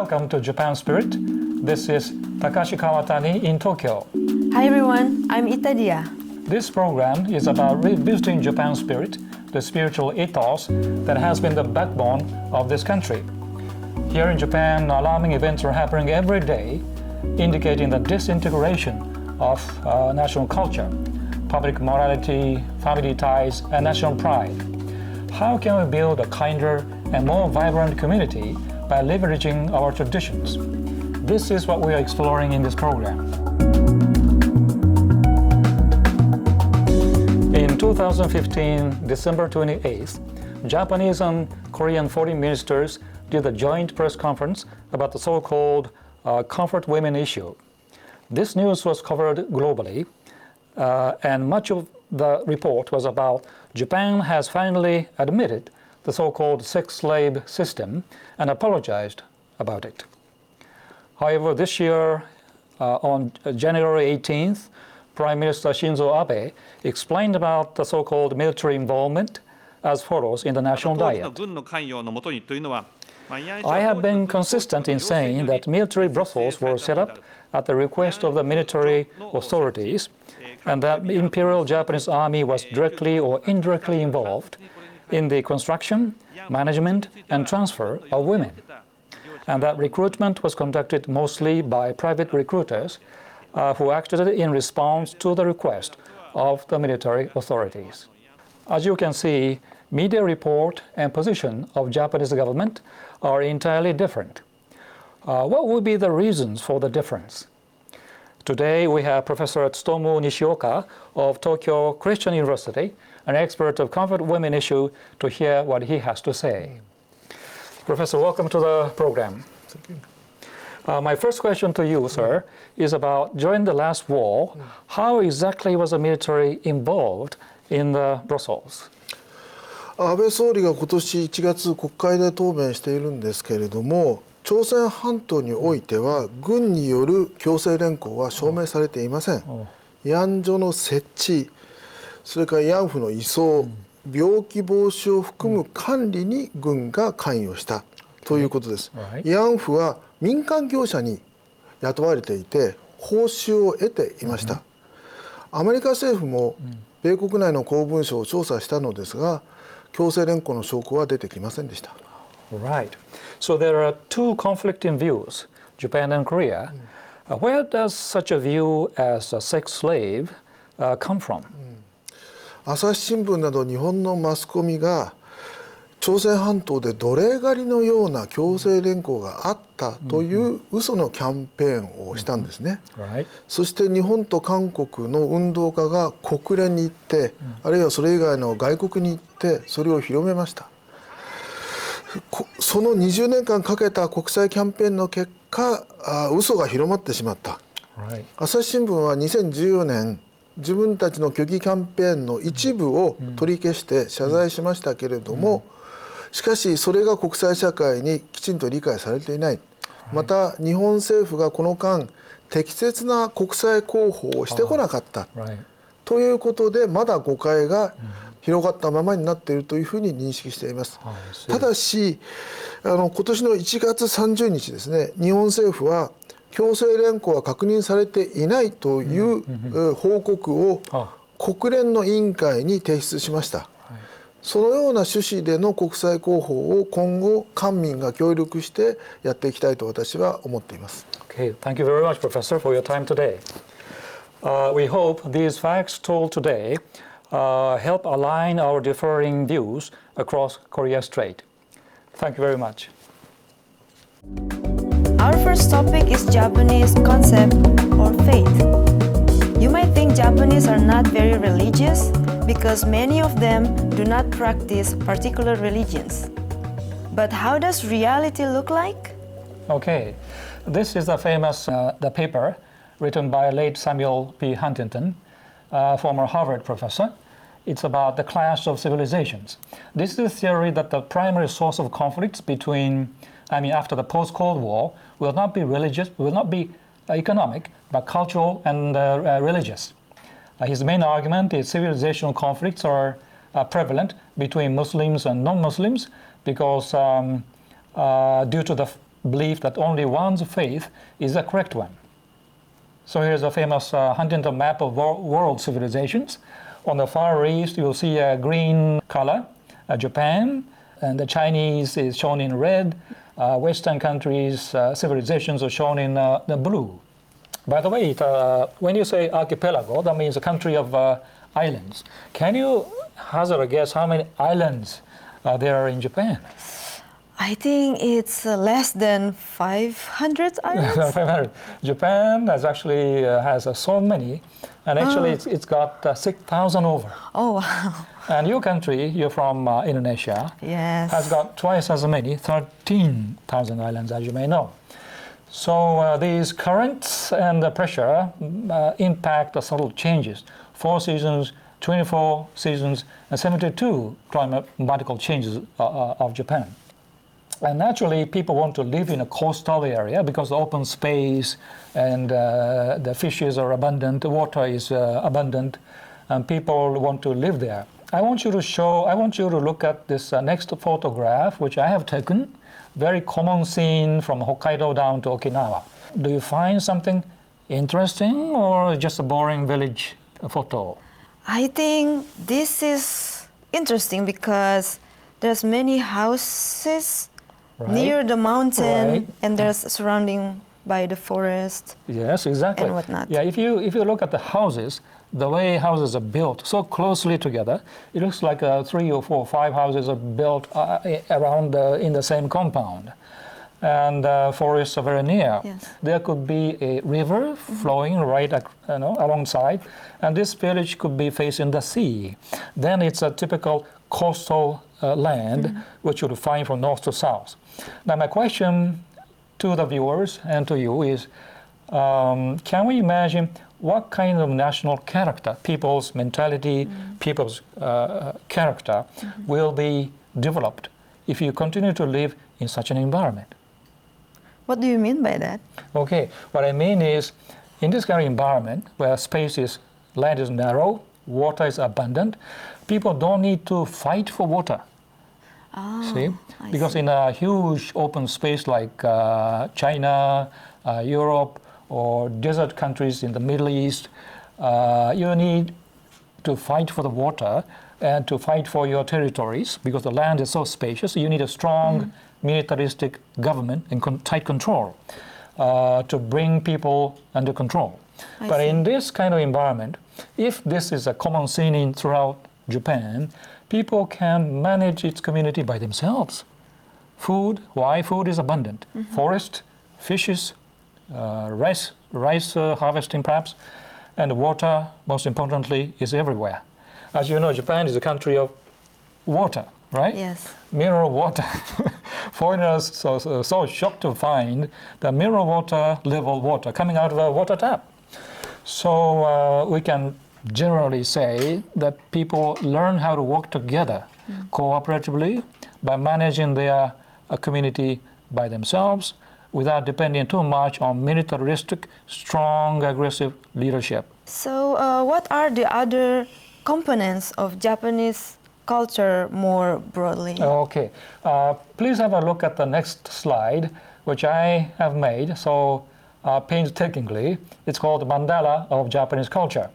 Welcome to Japan Spirit. This is Takashi Kawatani in Tokyo. Hi everyone, I'm Itadia. This program is about revisiting Japan Spirit, the spiritual ethos that has been the backbone of this country. Here in Japan, alarming events are happening every day, indicating the disintegration of national culture, public morality, family ties, and national pride. How can we build a kinder and more vibrant community by leveraging our traditions? This is what we are exploring in this program. In 2015, December 28th, Japanese and Korean foreign ministers did a joint press conference about the so-called comfort women issue. This news was covered globally, and much of the report was about Japan has finally admitted the so-called sex slave system and apologized about it. However, this year, on January 18th, Prime Minister Shinzo Abe explained about the so-called military involvement as follows in the National Diet. I have been consistent in saying that military brothels were set up at the request of the military authorities, and that the Imperial Japanese Army was directly or indirectly involved in the construction, management, and transfer of women, and that recruitment was conducted mostly by private recruiters who acted in response to the request of the military authorities. As you can see, media report and position of Japanese government are entirely different. What would be the reasons for the difference? Today we have Professor Tsutomu Nishioka of Tokyo Christian University, an expert of comfort women issue, to hear what he has to say. Professor, welcome to the program. Thank you. My first question to you, sir, is about during the last war, how exactly was the military involved in the Brussels? 安倍総理が今年1月国会で答弁しているんですけれども、朝鮮半島においては軍による強制連行は証明されていません。慰安所の設置、それから慰安婦の移送、病気防止を含む管理に軍が関与したということです。慰安婦は民間業者に雇われていて報酬を得ていました。アメリカ政府も米国内の公文書を調査したのですが、強制連行の証拠は出てきませんでした。Right. So there are two conflicting views, Japan and Korea. Where does such a view as a sex slave come from? 朝日新聞など日本のマスコミが朝鮮半島で奴隷狩りのような強制連行があったという嘘のキャンペーンをしたんですね。そして日本と韓国の運動家が国連に行って、あるいはそれ以外の外国に行ってそれを広めました。その20年間かけた国際キャンペーンの結果、嘘が広まってしまった。朝日新聞は2014年自分たちの虚偽キャンペーンの一部を取り消して謝罪しましたけれども、しかしそれが国際社会にきちんと理解されていない。また日本政府がこの間適切な国際広報をしてこなかったということで、まだ誤解が広がったままになっているというふうに認識しています。ただし今年の1月30日ですね、日本政府は強制連行は確認されていないという報告を国連の委員会に提出しました。そのような趣旨での国際広報を今後官民が協力してやっていきたいと私は思っています。Okay, thank you very much, Professor, for your time today. We hope these facts told today help align our differing views across Korea Strait. Thank you very much. Our first topic is Japanese concept or faith. You might think Japanese are not very religious because many of them do not practice particular religions. But how does reality look like? Okay, this is the famous the paper written by late Samuel P. Huntington, former Harvard professor. It's about the clash of civilizations. This is a theory that the primary source of conflicts after the post-Cold War will not be religious, will not be economic, but cultural and religious. His main argument is civilizational conflicts are prevalent between Muslims and non-Muslims because due to the belief that only one's faith is the correct one. So here's a famous Huntington map of world civilizations. On the far east, you'll see a green color, Japan, and the Chinese is shown in red. Western countries, civilizations are shown in the blue. By the way, when you say archipelago, that means a country of islands. Can you hazard a guess how many islands there are in Japan? I think it's less than 500 islands. 500. Japan has so many, and actually it's got 6,000 over. Oh, wow. And your country, you're from Indonesia, Yes. has got twice as many, 13,000 islands, as you may know. So these currents and the pressure impact the subtle changes. 4 seasons, 24 seasons, and 72 climatical changes of Japan. And naturally, people want to live in a coastal area because the open space and the fishes are abundant, the water is abundant, and people want to live there. I want you to look at this next photograph, which I have taken. Very common scene from Hokkaido down to Okinawa. Do you find something interesting or just a boring village photo? I think this is interesting because there's many houses near the mountain, and there's surrounding by the forest. Yes, exactly. And whatnot. Yeah, if you look at the houses, the way houses are built so closely together, it looks like 3 or 4 or 5 houses are built around in the same compound. And forests are very near. Yes. There could be a river flowing right alongside, and this village could be facing the sea. Then it's a typical coastal land, which you would find from north to south. Now my question to the viewers and to you is, can we imagine what kind of national character, people's mentality, people's character will be developed if you continue to live in such an environment? What do you mean by that? Okay, what I mean is, in this kind of environment where land is narrow, water is abundant, people don't need to fight for water. See? Because in a huge open space like China, Europe, or desert countries in the Middle East, you need to fight for the water and to fight for your territories because the land is so spacious. You need a strong militaristic government and tight control to bring people under control. But in this kind of environment, if this is a common scene throughout Japan, people can manage its community by themselves. Food is abundant. Forest, fishes, rice harvesting perhaps, and water, most importantly, is everywhere. As you know, Japan is a country of water, right? Yes. Mineral water. Foreigners are so shocked to find the mineral water coming out of a water tap. So we can generally say that people learn how to work together cooperatively by managing their community by themselves without depending too much on militaristic, strong, aggressive leadership. So what are the other components of Japanese culture more broadly? Okay. Please have a look at the next slide, which I have made. So painstakingly, it's called the mandala of Japanese culture.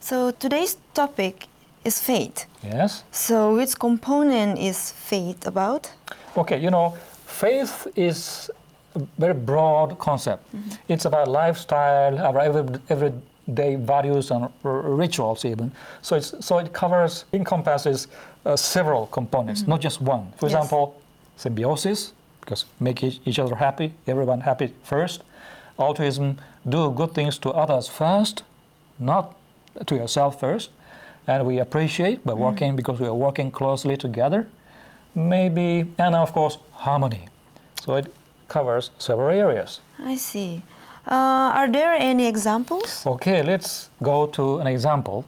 So today's topic is faith. Yes. So which component is faith about? Okay, faith is a very broad concept. It's about lifestyle, our everyday values and rituals even. So it encompasses several components, not just one. For example, symbiosis, because make each other happy, everyone happy first. Altruism, do good things to others first, not to yourself first. And we appreciate by working because we are working closely together. Maybe, and of course, harmony. So it covers several areas. I see. Are there any examples? Okay, let's go to an example.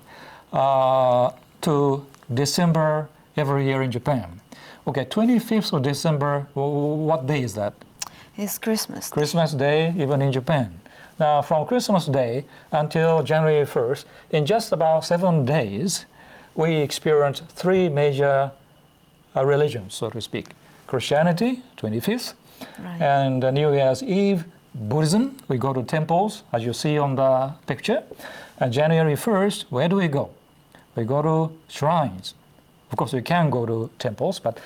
To December every year in Japan. Okay, 25th of December, what day is that? It's Christmas. Christmas Day, even in Japan. Now, from Christmas Day until January 1st, in just about 7 days, we experienced 3 major religions, so to speak. Christianity, 25th, Right. And New Year's Eve, Buddhism, we go to temples, as you see on the picture. And January 1st, where do we go? We go to shrines. Of course, we can go to temples, but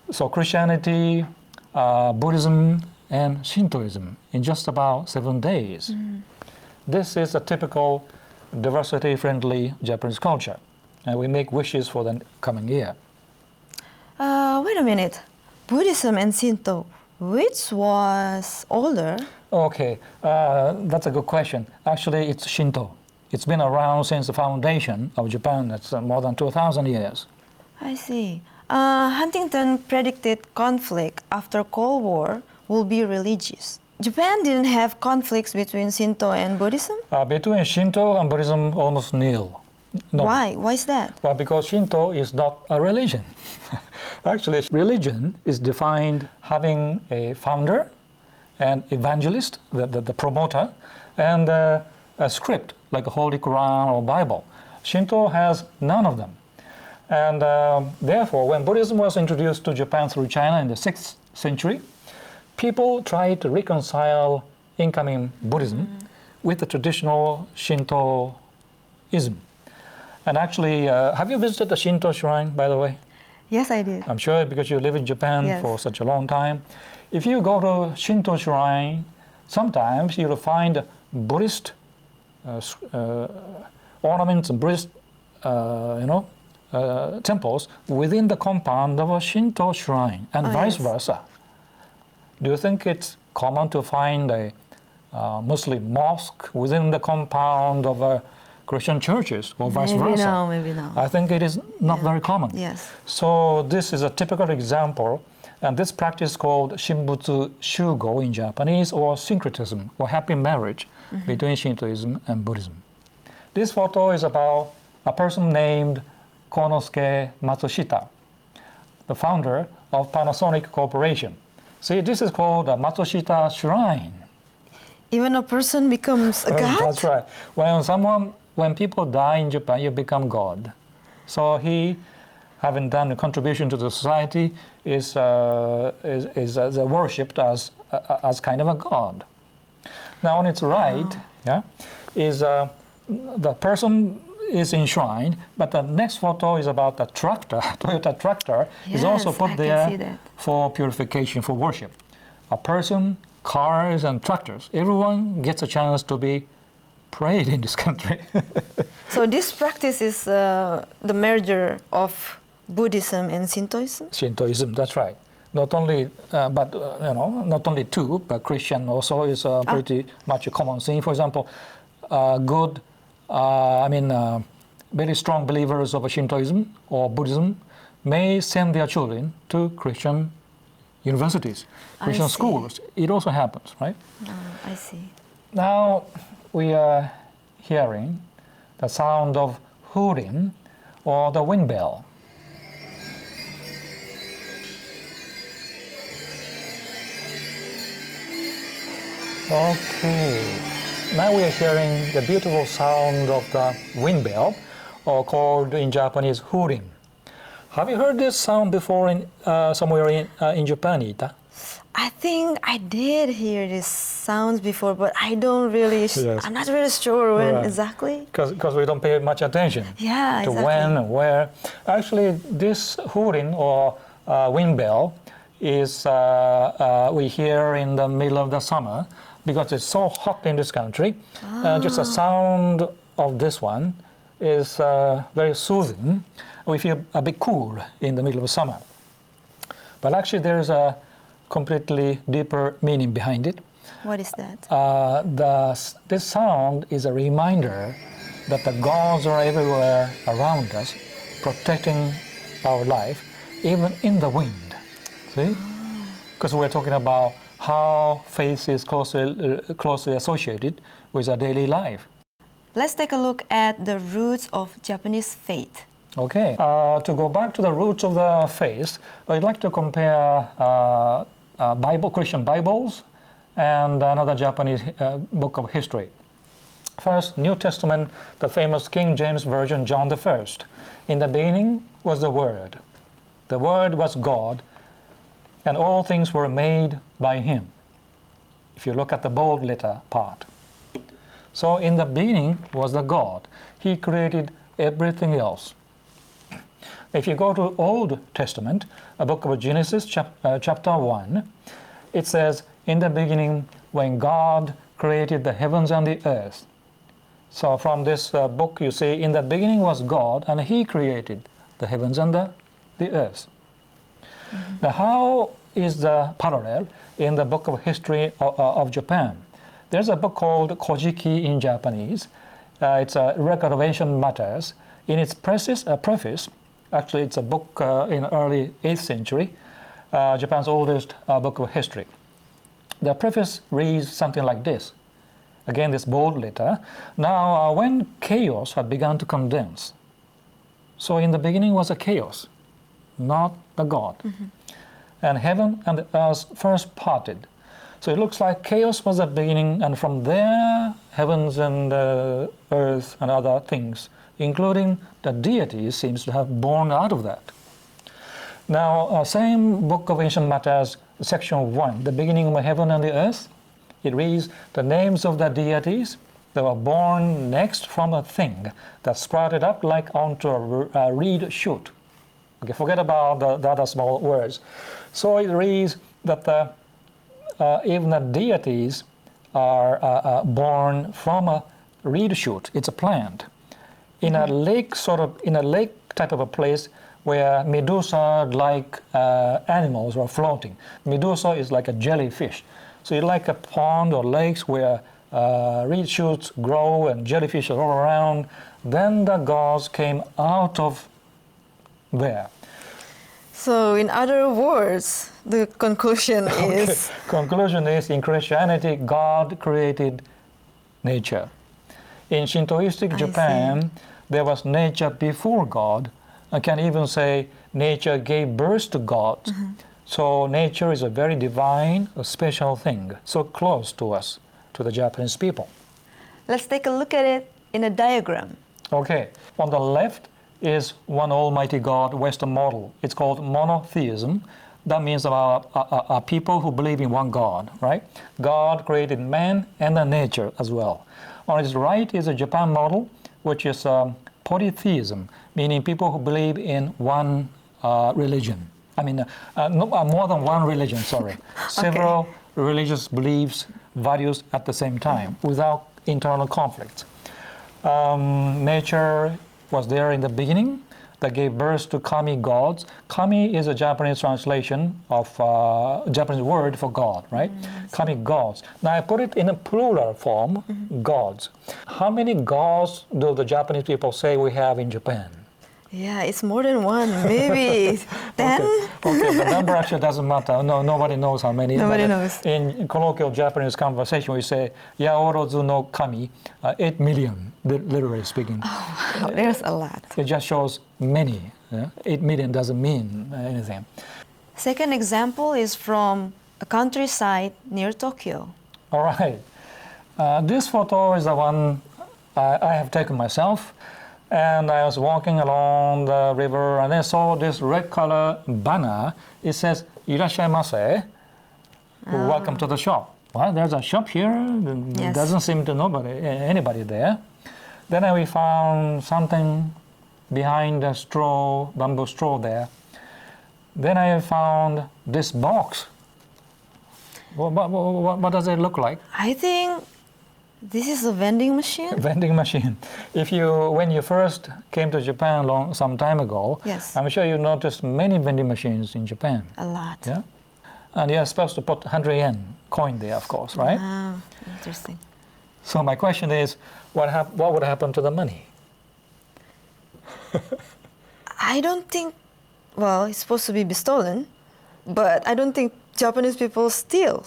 so Christianity, Buddhism, and Shintoism in just about 7 days. This is a typical diversity-friendly Japanese culture, and we make wishes for the coming year. Wait a minute. Buddhism and Shinto, which was older? Okay, that's a good question. Actually, it's Shinto. It's been around since the foundation of Japan. That's more than 2,000 years. I see. Huntington predicted conflict after Cold War will be religious. Japan didn't have conflicts between Shinto and Buddhism? Between Shinto and Buddhism, almost nil. No. Why? Why is that? Well, because Shinto is not a religion. Actually, religion is defined having a founder, an evangelist, the promoter, and a script like a Holy Quran or Bible. Shinto has none of them. And therefore, when Buddhism was introduced to Japan through China in the 6th century, people tried to reconcile incoming Buddhism with the traditional Shintoism. And actually, have you visited the Shinto shrine, by the way? Yes, I did. I'm sure because you live in Japan Yes. for such a long time. If you go to Shinto shrine, sometimes you'll find Buddhist ornaments and Buddhist, temples within the compound of a Shinto shrine, and vice versa. Do you think it's common to find a Muslim mosque within the compound of a Christian churches, or vice versa? Maybe no. I think it is not very common. Yes. So this is a typical example, and this practice called Shinbutsu Shugo in Japanese, or syncretism, or happy marriage between Shintoism and Buddhism. This photo is about a person named Konosuke Matsushita, the founder of Panasonic Corporation. See, this is called a Matsushita Shrine. Even a person becomes a god? That's right. When people die in Japan, you become God. So he, having done a contribution to the society, is worshipped as kind of a god. Now on its right, is the person is enshrined, but the next photo is about the tractor. Toyota tractor is also put there for purification, for worship. A person, cars, and tractors. Everyone gets a chance to be prayed in this country. So this practice is the merger of Buddhism and Shintoism? Shintoism, that's right. Not only, not only two, but Christian also is pretty much a common thing. For example, very strong believers of Shintoism or Buddhism may send their children to Christian universities, Christian schools. It also happens, right? I see. Now we are hearing the sound of hooting or the wind bell. Okay, now we are hearing the beautiful sound of the wind bell, or called in Japanese hooting. Have you heard this sound before somewhere in Japan, Ita? I think I did hear these sounds before, but I don't really, I'm not really sure when exactly. Because we don't pay much attention to when and where. Actually, this hooting or wind bell is we hear in the middle of the summer because it's so hot in this country. Just the sound of this one is very soothing. We feel a bit cool in the middle of summer. But actually there's a completely deeper meaning behind it. What is that? This sound is a reminder that the gods are everywhere around us, protecting our life, even in the wind. See? Because we're talking about how faith is closely associated with our daily life. Let's take a look at the roots of Japanese faith. Okay. To go back to the roots of the faith, I'd like to compare Christian Bibles and another Japanese book of history. First, New Testament, the famous King James Version, John the 1st. In the beginning was the Word. The Word was God, and all things were made by him. If you look at the bold letter part. So in the beginning was the God. He created everything else. If you go to Old Testament, a book of Genesis, chapter 1, it says, in the beginning when God created the heavens and the earth. So from this book you see, in the beginning was God, and he created the heavens and the earth. Mm-hmm. Now how is the parallel in the book of history of Japan? There's a book called Kojiki in Japanese. It's a record of ancient matters. In its preface, actually it's a book in early 8th century, Japan's oldest book of history. The preface reads something like this. Again, this bold letter. Now, when chaos had begun to condense, so in the beginning was a chaos, not a God. Mm-hmm. And heaven and the earth first parted. So it looks like chaos was the beginning, and from there, heavens and earth and other things, including the deities, seems to have born out of that. Now, same book of ancient matters, section 1, the beginning of heaven and the earth, it reads, the names of the deities that were born next from a thing that sprouted up like onto a reed shoot. Okay, forget about the other small words. So it reads that even the deities are born from a reed shoot. It's a plant. In a lake, in a lake type of a place where Medusa-like animals are floating. Medusa is like a jellyfish. So you like a pond or lakes where reed shoots grow and jellyfish are all around. Then the gods came out of there. So in other words, the conclusion is... Conclusion is, in Christianity, God created nature. In Shintoistic Japan, there was nature before God. I can even say nature gave birth to God. Mm-hmm. So nature is a very divine, a special thing, so close to us, to the Japanese people. Let's take a look at it in a diagram. Okay, on the left is one almighty God, Western model. It's called monotheism. That means our people who believe in one God, right? God created man and the nature as well. On its right is a Japan model, which is polytheism, meaning people who believe in one religion. I mean, more than one religion, sorry. Several religious beliefs, values at the same time, without internal conflict. Nature was there in the beginning that gave birth to kami gods. Kami is a Japanese translation of Japanese word for God, right? Mm-hmm. Kami gods. Now I put it in a plural form, mm-hmm. gods. How many gods do the Japanese people say we have in Japan? Yeah, it's more than one, maybe 10? Okay, the number actually doesn't matter. No, nobody knows how many. Nobody knows. In colloquial Japanese conversation, we say, Yaorozu no kami, 8 million, literally speaking. Oh, wow, there's a lot. It just shows many. 8 million doesn't mean anything. Second example is from a countryside near Tokyo. All right. This photo is the one I have taken myself. And I was walking along the river, and I saw this red color banner. It says, "Irashaimase, welcome to the shop." Well, there's a shop here. Yes. Doesn't seem to anybody there. Then we found something behind the bamboo straw there. Then I found this box. What does it look like? I think this is a vending machine? Vending machine. When you first came to Japan some time ago, yes. I'm sure you noticed many vending machines in Japan. A lot. Yeah? And you're supposed to put 100 yen coin there, of course, right? Ah, interesting. So my question is, what would happen to the money? I don't think, well, it's supposed to be stolen, but I don't think Japanese people steal.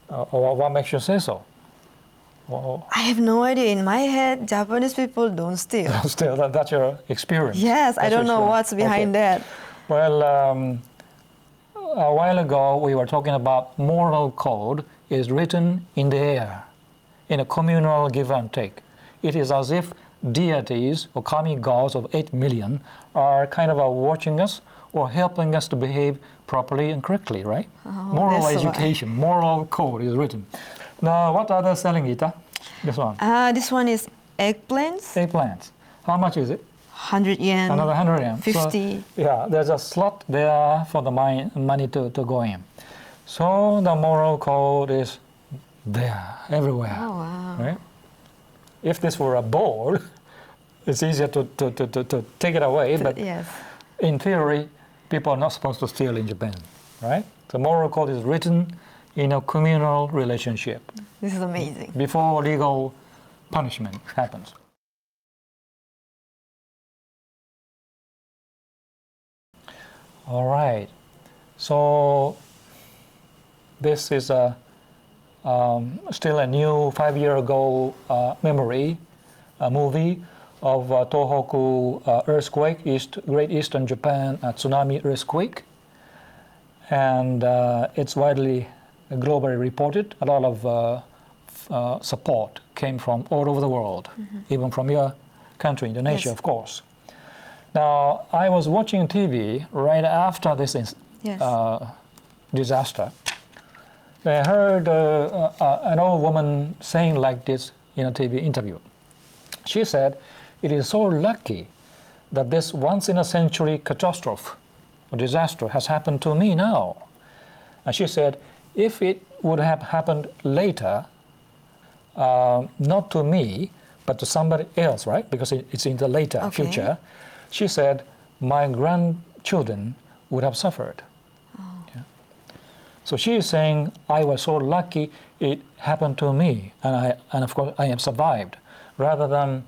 What makes you say so? I have no idea. In my head, Japanese people don't steal. Don't steal. That's your experience. Yes, I don't know what's behind that. Well, a while ago we were talking about moral code is written in the air, in a communal give and take. It is as if deities or kami gods of 8 million are kind of watching us or helping us to behave properly and correctly, right? Moral education, moral code is written. Now, what are they selling, Ita? This one. This one is eggplants. Eggplants. How much is it? 100 yen. Another 100 yen. 50. So, yeah, there's a slot there for the money to go in. So the moral code is there, everywhere. Oh, wow. Right? If this were a board, it's easier to take it away, but Yes. in theory, people are not supposed to steal in Japan, right? The moral code is written in a communal relationship This is amazing. before legal punishment happens. All right, so this is still a new 5 year ago memory, a movie of Tohoku earthquake, Great Eastern Japan tsunami earthquake. And it's widely globally reported. A lot of support came from all over the world, even from your country, Indonesia, Yes. of course. Now, I was watching TV right after this disaster. I heard an old woman saying like this in a TV interview. She said, "It is so lucky that this once-in-a-century catastrophe or disaster has happened to me now." And she said, if it would have happened later, not to me, but to somebody else, right? Because it's in the later future. She said, my grandchildren would have suffered. Yeah. So she is saying, I was so lucky it happened to me, and of course I have survived, rather than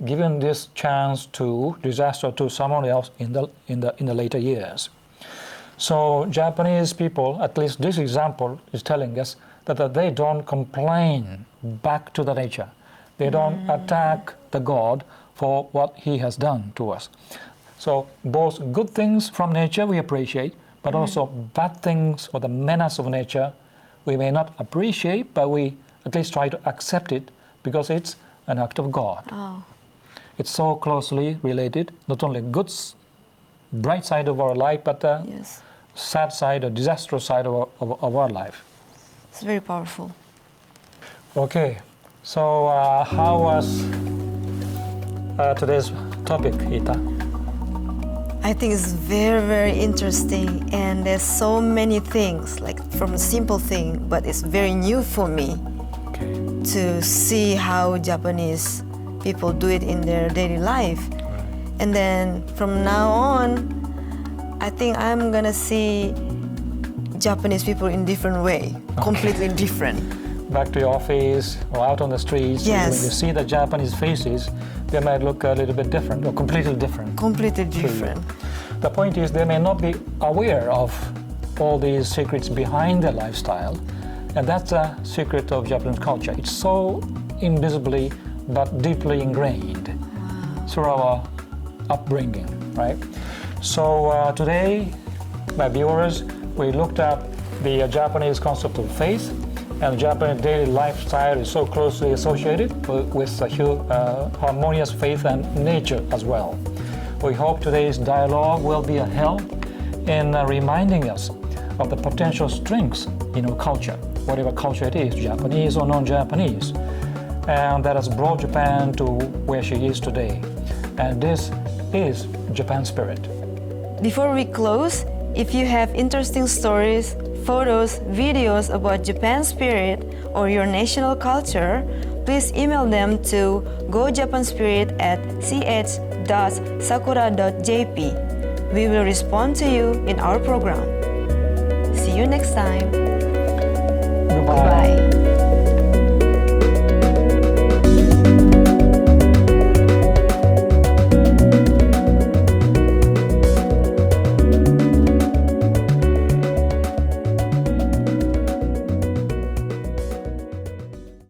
giving this chance to disaster to someone else in the later years. So Japanese people, at least this example is telling us that they don't complain back to the nature. They don't attack the God for what he has done to us. So both good things from nature we appreciate, but also bad things or the menace of nature we may not appreciate, but we at least try to accept it because it's an act of God. Oh. It's so closely related, not only good, bright side of our life, but the Yes. sad side or disastrous side of our life. It's very powerful. Okay, so how was today's topic, Ita? I think it's very, very interesting, and there's so many things, like from a simple thing, but it's very new for me Okay. to see how Japanese people do it in their daily life. Right. And then from now on, I think I'm gonna see Japanese people in different way, completely different. Back to your office or out on the streets, Yes. when you see the Japanese faces, they might look a little bit different or completely different. Completely different. The point is they may not be aware of all these secrets behind their lifestyle, and that's a secret of Japanese culture. It's so invisibly but deeply ingrained through our upbringing, right? So today, my viewers, we looked at the Japanese concept of faith, and Japanese daily lifestyle is so closely associated with harmonious faith and nature as well. We hope today's dialogue will be a help in reminding us of the potential strengths in our culture, whatever culture it is, Japanese or non-Japanese, and that has brought Japan to where she is today. And this is Japan spirit. Before we close, if you have interesting stories, photos, videos about Japan spirit or your national culture, please email them to gojapanspirit@ch.sakura.jp. We will respond to you in our program. See you next time. Goodbye. Bye.